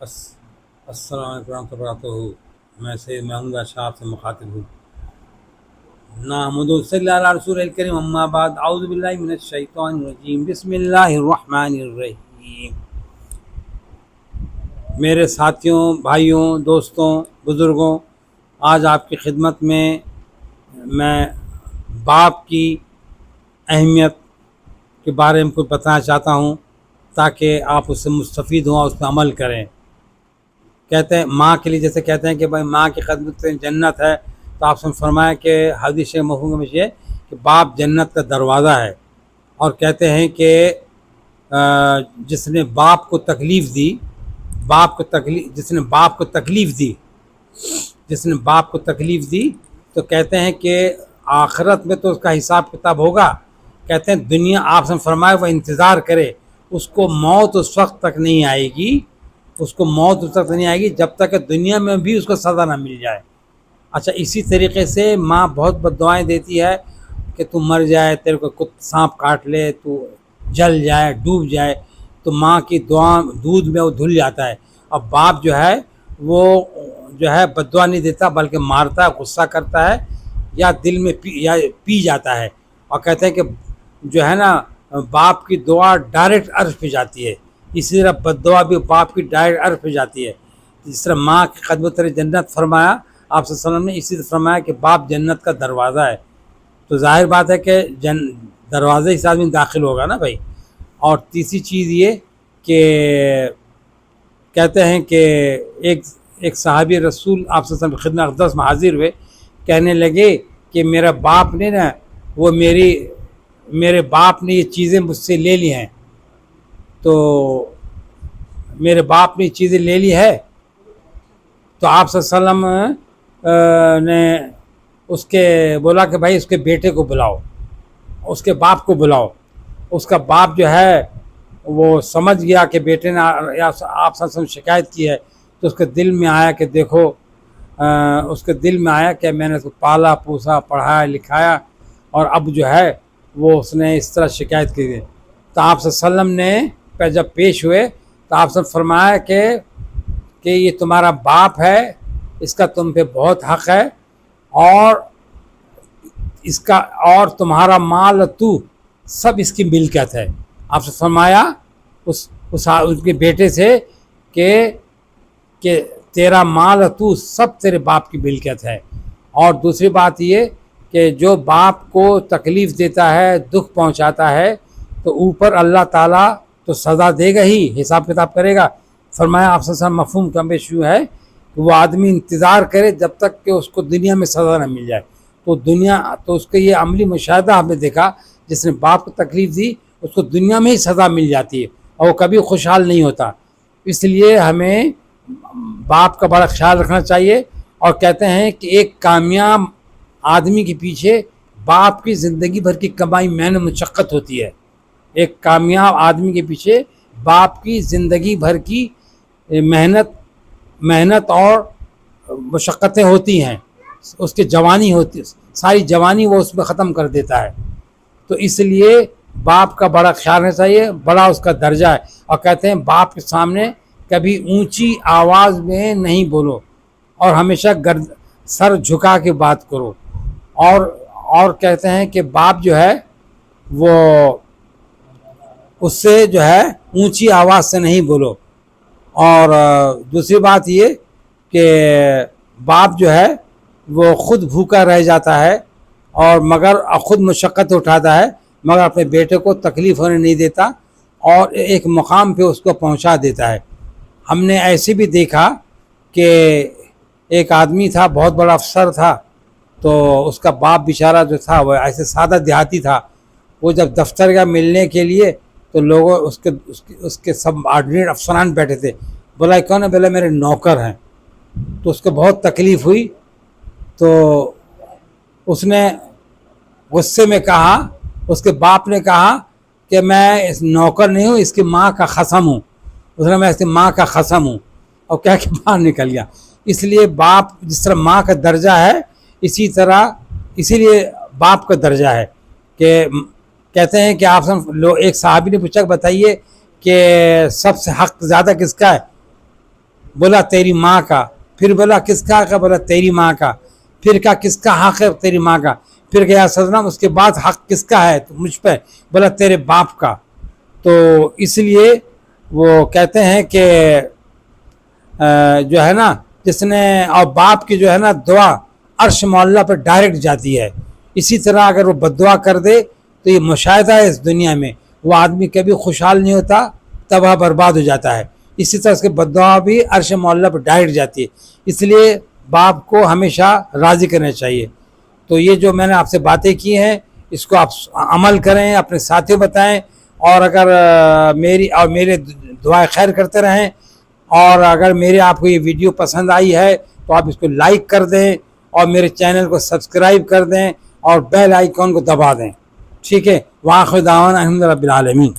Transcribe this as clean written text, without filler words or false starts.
السلام علیکم ورحمۃ اللہ وبرکاتہ۔ میں سید محمود شاہ آپ سے مخاطب ہوں۔ نحمد صلی اللہ علیہ رسول الکریم، اما بعد، اعوذ باللہ من الشیطان الرجیم، بسم اللہ الرحمن الرحیم۔ میرے ساتھیوں، بھائیوں، دوستوں، بزرگوں، آج آپ کی خدمت میں باپ کی اہمیت کے بارے میں کچھ بتانا چاہتا ہوں تاکہ آپ اس سے مستفید ہوں اور اس پہ عمل کریں۔ کہتے ہیں ماں کے لیے، جیسے کہتے ہیں کہ بھائی ماں کی خدمت سے جنت ہے، تو آپ سے فرمایا کہ حدیث مفہوم میں یہ کہ باپ جنت کا دروازہ ہے، اور کہتے ہیں کہ جس نے باپ کو تکلیف دی، جس نے باپ کو تکلیف دی تو کہتے ہیں کہ آخرت میں تو اس کا حساب کتاب ہوگا۔ کہتے ہیں دنیا، آپ سے فرمایا وہ انتظار کرے، اس کو موت اس وقت تک نہیں آئے گی، جب تک کہ دنیا میں بھی اس کو سزا نہ مل جائے۔ اچھا، اسی طریقے سے ماں بہت بد دعائیں دیتی ہے کہ تو مر جائے، تیرے کو سانپ کاٹ لے، تو جل جائے، ڈوب جائے، تو ماں کی دعا دودھ میں وہ دھل جاتا ہے۔ اب باپ جو ہے وہ بد دعا نہیں دیتا، بلکہ مارتا ہے، غصہ کرتا ہے، یا دل میں پی جاتا ہے، اور کہتے ہیں کہ جو ہے نا باپ کی دعا ڈائریکٹ عرش پہ جاتی ہے، اسی طرح بد دعا بھی باپ کی ڈائریکٹ عرش پہ جاتی ہے۔ جس طرح ماں کی خدمت جنت فرمایا آپ صلی اللہ علیہ وسلم نے، اسی طرح فرمایا کہ باپ جنت کا دروازہ ہے۔ تو ظاہر بات ہے کہ دروازے سے آدمی داخل ہوگا نا بھائی۔ اور تیسری چیز یہ کہ کہتے ہیں کہ ایک صحابی رسول آپ صلی اللہ علیہ وسلم خدمت اقدس میں حاضر ہوئے، کہنے لگے کہ میرے باپ نے یہ چیزیں مجھ سے لے لی ہیں، تو میرے باپ نے یہ چیزیں لے لی ہے۔ تو آپ صلی اللہ علیہ وسلم نے اس کے بولا کہ بھائی اس کے بیٹے کو بلاؤ، اس کے باپ کو بلاؤ۔ اس کا باپ جو ہے وہ سمجھ گیا کہ بیٹے نے آپ صلی اللہ علیہ وسلم شکایت کی ہے، تو اس کے دل میں آیا کہ دیکھو، کہ میں نے اس کو پالا پوسا، پڑھایا لکھایا، اور اب جو ہے وہ اس نے اس طرح شکایت کی ہے۔ تو آپ صلی اللہ علیہ وسلم نے جب پیش ہوئے تو آپ سے فرمایا کہ یہ تمہارا باپ ہے، اس کا تم پہ بہت حق ہے، اور تمہارا مال تو سب اس کی ملکیت ہے۔ آپ سے فرمایا اس کے بیٹے سے کہ تیرا مال تو سب تیرے باپ کی ملکیت ہے۔ اور دوسری بات یہ کہ جو باپ کو تکلیف دیتا ہے، دکھ پہنچاتا ہے، تو اوپر اللہ تعالیٰ تو سزا دے گا ہی، حساب کتاب کرے گا۔ فرمایا آپ سے مفہوم کم بیش یوں ہے کہ وہ آدمی انتظار کرے جب تک کہ اس کو دنیا میں سزا نہ مل جائے۔ تو اس کا یہ عملی مشاہدہ ہم نے دیکھا، جس نے باپ کو تکلیف دی اس کو دنیا میں ہی سزا مل جاتی ہے، اور وہ کبھی خوشحال نہیں ہوتا۔ اس لیے ہمیں باپ کا بڑا خیال رکھنا چاہیے، اور کہتے ہیں کہ ایک کامیاب آدمی کے پیچھے باپ کی زندگی بھر کی کمائی محنت مشقت ہوتی ہے۔ ایک کامیاب آدمی کے پیچھے باپ کی زندگی بھر کی محنت اور مشقتیں ہوتی ہیں، اس کی جوانی ہوتی، ساری جوانی وہ اس میں ختم کر دیتا ہے۔ تو اس لیے باپ کا بڑا خیال رکھنا چاہیے، بڑا اس کا درجہ ہے۔ اور کہتے ہیں باپ کے سامنے کبھی اونچی آواز میں نہیں بولو، اور ہمیشہ سر جھکا کے بات کرو، اور کہتے ہیں کہ باپ جو ہے وہ اس سے جو ہے اونچی آواز سے نہیں بولو۔ اور دوسری بات یہ کہ باپ جو ہے وہ خود بھوکا رہ جاتا ہے، اور مگر خود مشقت اٹھاتا ہے، مگر اپنے بیٹے کو تکلیف ہونے نہیں دیتا، اور ایک مقام پہ اس کو پہنچا دیتا ہے۔ ہم نے ایسے بھی دیکھا کہ ایک آدمی تھا، بہت بڑا افسر تھا، تو اس کا باپ بیچارہ جو تھا وہ ایسے سادہ دیہاتی تھا۔ وہ جب دفتر گیا ملنے کے لیے تو لوگوں اس کے سب آرڈینیٹ افسران بیٹھے تھے، بولا کون ہے؟ بولا میرے نوکر ہیں۔ تو اس کو بہت تکلیف ہوئی، تو اس نے غصے میں کہا، اس کے باپ نے کہا کہ میں اس نوکر نہیں ہوں، اس کی ماں کا خصم ہوں۔ اس نے میں اس کی ماں کا خصم ہوں، اور کہہ کے باہر نکل گیا۔ اس لیے باپ جس طرح ماں کا درجہ ہے، اسی لیے باپ کا درجہ ہے کہ کہتے ہیں کہ آپ ایک صحابی نے پوچھا کہ بتائیے کہ سب سے حق زیادہ کس کا ہے؟ بولا تیری ماں کا، پھر بولا کس کا حق ہے، بولا تیری ماں کا، پھر کہا کس کا حق ہے، تیری ماں کا، پھر گیا سلام اس کے بعد حق کس کا ہے تو مجھ پہ، بولا تیرے باپ کا۔ تو اس لیے وہ کہتے ہیں کہ جو ہے نا جس نے، اور باپ کی جو ہے نا دعا عرش معلیٰ پہ ڈائریکٹ جاتی ہے۔ اسی طرح اگر وہ بد دعا کر دے تو یہ مشاہدہ ہے اس دنیا میں، وہ آدمی کبھی خوشحال نہیں ہوتا، تباہ برباد ہو جاتا ہے۔ اسی طرح اس کے بد دعا بھی عرش معلیٰ پہ ڈائریکٹ جاتی ہے، اس لیے باپ کو ہمیشہ راضی کرنا چاہیے۔ تو یہ جو میں نے آپ سے باتیں کی ہیں اس کو آپ عمل کریں، اپنے ساتھیوں بتائیں، اور اگر میرے دعائیں خیر کرتے رہیں، اور اگر آپ کو یہ ویڈیو پسند آئی ہے تو آپ اس کو لائک کر دیں، اور میرے چینل کو سبسکرائب کر دیں، اور بیل آئیکن کو دبا دیں، ٹھیک ہے۔ وآخر دعوانا الحمد للہ رب العالمین۔